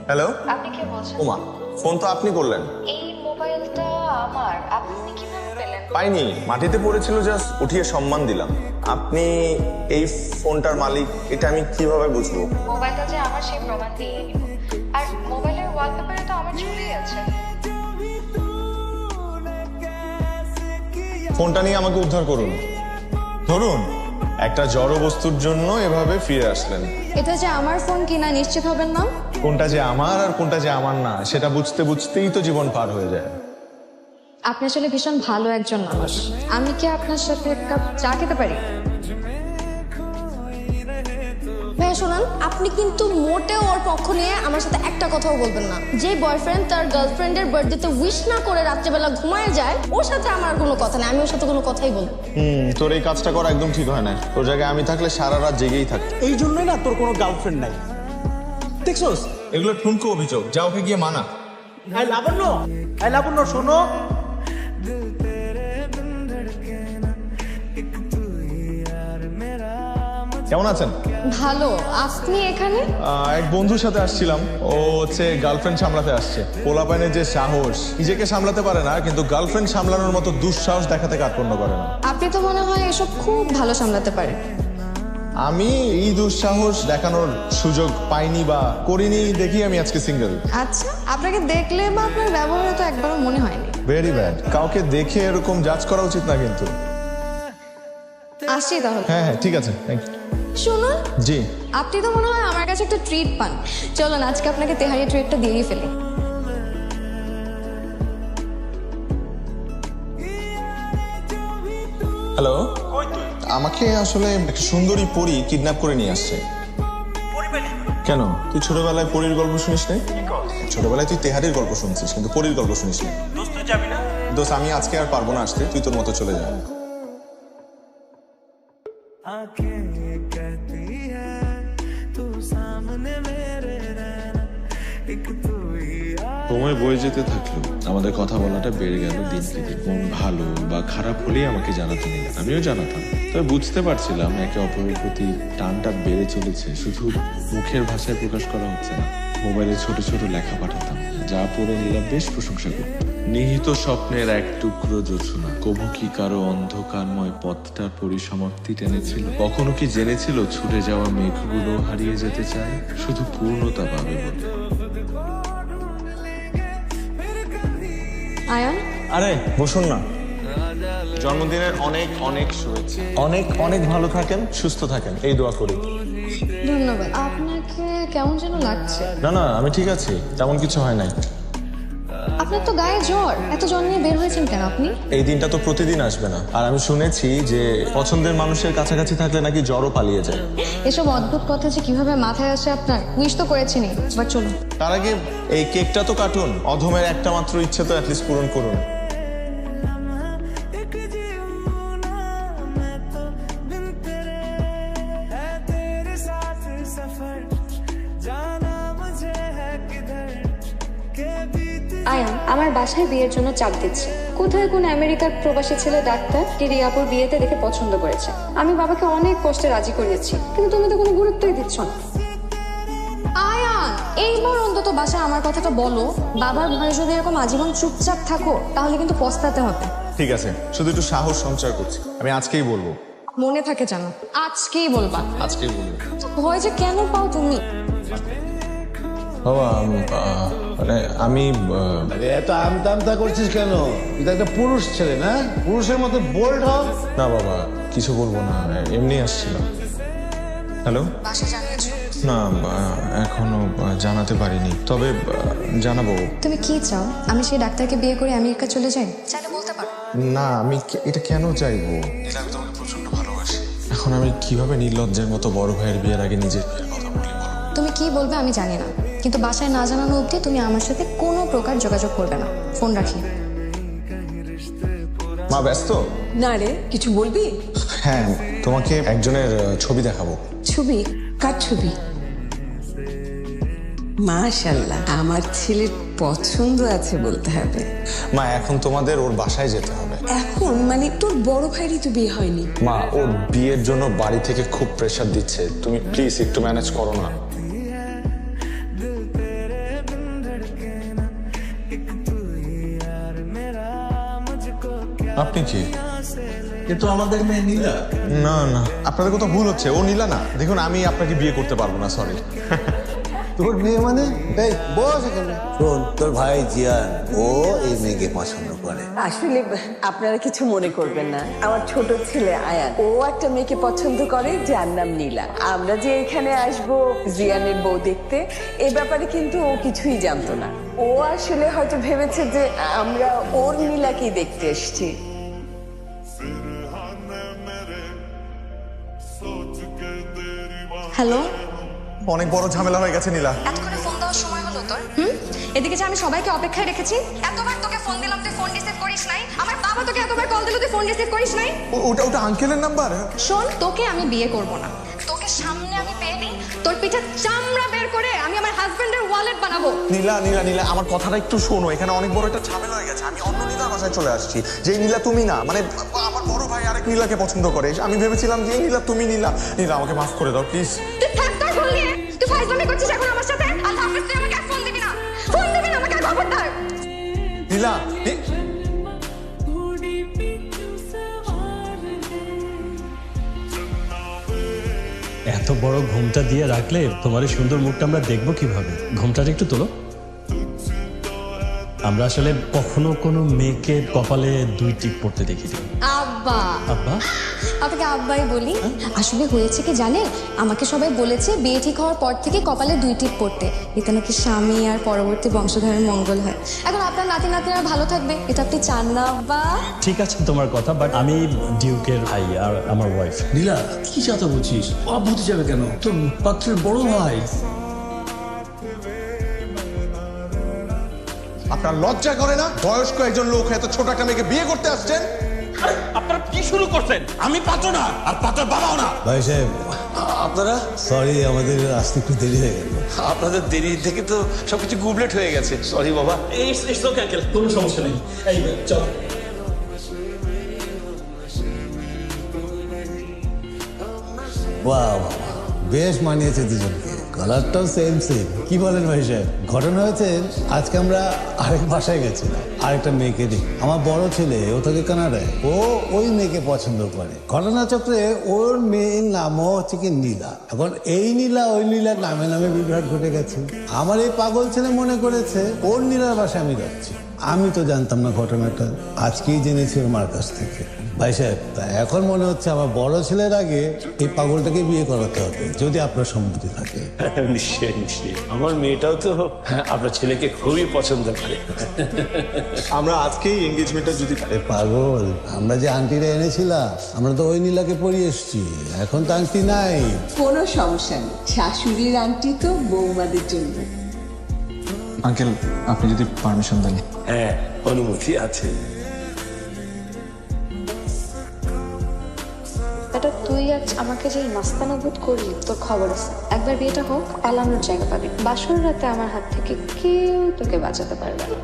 Hello. আপনি কে বলছেন? ওমা, ফোন তো আপনি করলেন। এই মোবাইলটা আমার, আপনি কিভাবে পেলেন? পাইনি, মাটিতে পড়েছিল, জাস্ট উঠিয়ে সম্মান দিলাম। আপনি এই ফোনটার মালিক এটা আমি কিভাবে বুঝবো? মোবাইলটা যে আমার সেই প্রমাণ দিয়ে নিব। আর মোবাইলের ওয়ালপেপারে তো আমার ছবি আছে। ফোনটা নিয়ে আমাকে উদ্ধার করুন। ধরুন, একটা জড় বস্তুর জন্য এভাবে ফিরে আসলেন। এটা যে আমার ফোন কিনা নিশ্চিত হবেন না? কোনটা যে আমার আর কোনটা যে আমার না সেটা বুঝতে বুঝতেই তো জীবন পার হয়ে যায়। আপনি আসলে ভীষণ ভালো একজন মানুষ। আমি কি আপনার সাথে এক কাপ চা খেতে পারি? ভাইয়া শোনান, আপনি কিন্তু মোটেও ওর পক্ষ নিয়ে আমার সাথে একটা কথাও বলবেন না। যে বয়ফ্রেন্ড তার গার্লফ্রেন্ডের বার্থডেতে উইশ না করে রাত্রেবেলা ঘুমায় যায়, ওর সাথে আমার কোনো কথা নেই। আমি ওর সাথে কোনো কথাই বলবো। তোর এই কাজটা করা একদম ঠিক হয় না। তোর জায়গায় আমি থাকলে সারা রাত জেগেই থাকতো। এই জন্যই না তোর কোনো গার্লফ্রেন্ড নাই, দেখছোস? এগুলো ঠুনকো অভিযোগ, যা ওকে গিয়ে মানা। লাবণ্য শোনো। কেমন আছেন? ভালো। আপনি এখানে? এক বন্ধুর সাথে আসছিলাম। ও হচ্ছে গার্লফ্রেন্ড সামলাতে আসছে। পোলাপাইনের যে সাহস, নিজেকে সামলাতে পারে না কিন্তু গার্লফ্রেন্ড সামলানোর মতো দুঃসাহস দেখাতে কার্পণ্য করে না। আপনি তো মনে হয় এসব খুব ভালো সামলাতে পারেন। আমি এই দুঃসাহস দেখানোর সুযোগ পাইনি বা করিনি দেখি আমি আজকে সিঙ্গেল। আচ্ছা, আপনাকে দেখলে বা আপনার ব্যবহারে তো একবারও মনে হয়নি। Very bad. কাউকে দেখে এরকম জাজ করা উচিত না কিন্তু। আসছি তাহলে। হ্যাঁ হ্যাঁ, ঠিক আছে, থ্যাংক ইউ। শুনুন, জি। আপনি তো মনে হয় আমার কাছে একটা ট্রিট পান। চলুন আজকে আপনাকে তেহারি ট্রিটটা দিয়েই ফেলি। হ্যালো। আমাকে আসলে একটা সুন্দরী পরী কিডন্যাপ করে নিয়ে আসছে। কেন, তুই ছোটবেলায় পরীর গল্প শুনিস নাই? ছোটবেলায় তুই তেহারির গল্প শুনছিস কিন্তু পরীর গল্প শুনিস না। দোস্ত, আমি আজকে আর পারবো না আসতে, তুই তোর মতো চলে যা। সময় বয়ে যেতে থাকলো, আমাদের কথা বলাটা বেড়ে গেল দিনকে দিন। মন ভালো বা খারাপ হলেই আমাকে জানাতে নিলেন, আমিও জানাতাম। তবে বুঝতে পারছিলাম একে অপরের প্রতি টানটা বেড়ে চলেছে, শুধু মুখের ভাষায় প্রকাশ করা হচ্ছে না। মোবাইলে ছোট ছোট লেখা পাঠাতাম, যা পড়ে নিলাম বেশ প্রশংসা করত। নিহিত স্বপ্নের এক টুকরো জোছনা, কবু কি কারো অন্ধকারময় পথটার পরিসমাপ্তি টেনেছিল? কখনো কি জেনেছিল ছুটে যাওয়া মেঘগুলো হারিয়ে যেতে চায় শুধু পূর্ণতা পাবে বলে? আয়ান, আরে বসুন না। জন্মদিনের অনেক অনেক শুভেচ্ছা। অনেক অনেক ভালো থাকেন, সুস্থ থাকেন, এই দোয়া করি। ধন্যবাদ। আপনাকে কেমন যেন লাগছে। না না, আমি ঠিক আছি, তেমন কিছু হয় নাই। আপনার তো গায়ে জ্বর, এত জ্বর নিয়ে বের হয়েছেন কেন আপনি? এই দিনটা তো প্রতিদিন আসবে না, আর আমি শুনেছি যে পছন্দের মানুষের কাছাকাছি থাকলে নাকি জ্বরও পালিয়ে যায়। এসব অদ্ভুত কথা যে কিভাবে মাথায় আসে আপনার। উইশ তো করেছিনি, এবার চলুন। তার আগে এই কেকটা তো কাটুন, অধমের একটা মাত্র ইচ্ছে তো অ্যাটলিস্ট পূরণ করুন। আয়ান আমার বাসায় বিয়ের জন্য চাপ দিচ্ছে। কোথায় কোন আমেরিকার প্রবাসী ছেলে ডাক্তার রিয়াপুর বিয়েতে দেখে পছন্দ করেছে। আমি বাবাকে অনেক কষ্টে রাজি করিয়েছি, কিন্তু তুমি তো কোনো গুরুত্বই দিচ্ছ না। আয়ান, এইবার অন্তত বাসায় আমার কথাটা বলো। বাবার ভয়ে যদি এরকম আজীবন চুপচাপ থাকো তাহলে কিন্তু পস্তাতে হবে। ঠিক আছে, শুধু একটু সাহস সঞ্চয় করছি, আমি আজকেই বলবো। মনে থাকে জানো, আজকেই বলবা। আজকেই বলবো। ভয় যে কেন পাও তুমি? বাবা, মানে আমি আরে এত আমতা করছিস কেন? এটা একটা পুরুষ ছেলে না, পুরুষের মতো বোল্ড হ। না বাবা, কিছু বলবো না, এমনি আসছিলাম। হ্যালো। বাসা জানিয়েছো? না, এখনো জানাতে পারিনি, তবে জানাবো। তুমি কি চাও? আমি সেই ডাক্তারকে বিয়ে করে আমেরিকা চলে যাই? চাইলে বলতে পারো। না, আমি এটা কেন চাইবো? আমি তোমাকে প্রচন্ড ভালোবাসি। এখন আমি কিভাবে নির্লজ্জের মতো বড় ভাইয়ের বিয়ের আগে নিজের বিয়ের কথা বলি বলো? তুমি কি বলবে আমি জানি না, কিন্তু বাসায় না জানানো অবধি তুমি আমার সাথে কোনো প্রকার যোগাযোগ করবে না। ফোন রাখি। মা ব্যস্ত? না রে, কিছু বলবি? হ্যাঁ, তোমাকে একজনের ছবি দেখাবো। ছবি? কার ছবি? মাশাআল্লাহ, আমার ছেলের পছন্দ আছে বলতে হবে। মা, এখন তোমাদের ওর বাসায় যেতে হবে। এখন মানে তোর বড় ভাইরই তো বিয়ে হয়নি। মা, ওর বিয়ের জন্য বাড়ি থেকে খুব প্রেসার দিচ্ছে, তুমি প্লিজ একটু ম্যানেজ করো না। আপনি কি? এ তো আমাদের মেয়ে নীলা। না না, আপনাদের কোথাও ভুল হচ্ছে। ও নীলা না। দেখুন, আমি আপনাকে বিয়ে করতে পারবো না, সরি। তোর মেয়ে মানে? এই বস এখানে। শোন, তোর ভাই জিয়ান ও এই মেয়েকে পছন্দ করে। আসলে আপনারা কিছু মনে করবেন না, আমার ছোট ছেলে আয়ান ও একটা মেয়েকে পছন্দ করে যার নাম নীলা। আমরা যে এখানে আসবো জিয়ানের বউ দেখতে, এ ব্যাপারে কিন্তু ও কিছুই জানতো না। ও আসলে হয়তো ভেবেছে যে আমরা ওর নীলাকেই দেখতে এসেছি। হ্যালো, অনেক বড় ঝামেলা হয়ে গেছে নীলা। এতক্ষণে ফোন দেওয়ার সময় হলো তোর? এদিকে যে আমি সবাইকে অপেক্ষায় রেখেছি, এতবার তোকে ফোন দিলাম তুই ফোন রিসিভ করিস নাই, আমার বাবা তোকে এতবার কল দিল তুই ফোন রিসিভ করিস নাই। ওটা আঙ্কেলের নাম্বার? শোন, তোকে আমি বিয়ে করব না। তোকে সামনে আমি পেয়ে দিই, তোর পিঠে চামড়া বের করে আমি আমার হাজবেন্ডের ওয়ালেট বানাবো। নীলা নীলা নীলা, আমার কথাটা একটু শোনো। এখানে অনেক বড় একটা ঝামেলা হয়ে গেছে। আমি অন্য নীলার বাসায় চলে আসছি। যে নীলা তুমি না, মানে আমার বড় ভাই আরেক নীলাকে পছন্দ করে। আমি ভেবেছিলাম যে নীলা তুমি নীলা। নীলা, আমাকে মাফ করে দাও প্লিজ। তুই থাক তোর ভুল নিয়ে, তুই ফাইজলামি করছিস এখন আমার সাথে। আল্লাহ হাফেজ, তুই আমাকে আর ফোন দিবি না, ফোন দিবি না আমাকে, খবরদার। নীলা, এত বড় ঘুমটা দিয়ে রাখলে তোমার এই সুন্দর মুখটা আমরা দেখবো কিভাবে? ঘুমটাটা একটু তোলো। আমরা আসলে কখনো কোনো মেয়েকে কপালে 2 টিপ পড়তে দেখিনি। আব্বা। আব্বা? আপনাকে আব্বাই বলি। আসলে হয়েছে কি জানেন, আমাকে সবাই বলেছে বিয়ে ঠিক হওয়ার পর থেকে কপালে 2 টিপ পড়তে, এতে নাকি স্বামী আর পরবর্তী বংশধরের মঙ্গল হয়। এখন আপনার নাতি নাতিরা ভালো থাকবে, এটা আপনি চান না আব্বা? ঠিক আছে তোমার কথা, বাট আমি ডিউকের ভাই আর আমার ওয়াইফ। নীলা, কি চাতা বলছিস? অব হতে যাবে কেন? তোর পাত্রের বড় ভাই। আপনার লজ্জা করে না? বয়স্ক একজন লোক এত ছোট একটা মেয়েকে বিয়ে করতে আসছেন। আপনারা কি শুরু করছেন? আমি পাত্র না, আর পাত্রের বাবাও না। ভাই সাহেব, আপনারা সরি, আমাদের আসতে একটু দেরি হয়ে গেল। আপনাদের দেরি থেকে তো সবকিছু গুবলেট হয়ে গেছে। সরি বাবা। কোনো সমস্যা নেই, এই চল। বাহ, বেশ মানিয়েছে দুজনকে, কালারটাও সেম সেম। কি বলেন ভাই সাহেব? ঘটনা হয়েছে, আজকে আমরা আরেক বাসায় গেছিলাম, আরেকটা মেয়েকে দেখি। আমার বড় ছেলে, ও থাকে কানাডায়, ও ওই মেয়েকে পছন্দ করে। ঘটনাচক্রে ওর মেয়ের নামও হচ্ছে কি নীলা। এখন এই নীলা ওই নীলার নামে নামে বিভ্রাট ঘটে গেছে। আমার এই পাগল ছেলে মনে করেছে ওর নীলার বাসায় আমি যাচ্ছি। আমি তো জানতাম না ঘটনাটা, আজকেই জেনেছি ওর মার কাছ থেকে। ভাই সাহেব, তা এখন মনে হচ্ছে আমার বড় ছেলের আগে এই পাগলটাকে বিয়ে করাতে হবে, যদি আপনার সম্মতি থাকে। নিশ্চয়ই নিশ্চয়ই, আমার মেয়েটাও তো আপনার ছেলেকে খুবই পছন্দ করে। আমরা আজকেই এঙ্গেজমেন্টটা যদি আরে পাগল, আমরা যে আন্টিরা এনেছিলাম, আমরা তো ওই নীলাকে পরিয়ে এসছি। এখন তো আন্টি নাই। কোনো সমস্যা নেই, শাশুড়ির আন্টি তো বৌমাদের জন্য। আঙ্কেল, আপনি যদি পারমিশন দেন। হ্যাঁ, অনুমতি আছে। এটা তুই আজ আমাকে যে মাস্তানা বোধ করলি, তোর খবর আছে। একবার বিয়েটা হোক, পালানোর জায়গা পাবি। বাসর রাতে আমার হাত থেকে কেউ তোকে বাঁচাতে পারবে না।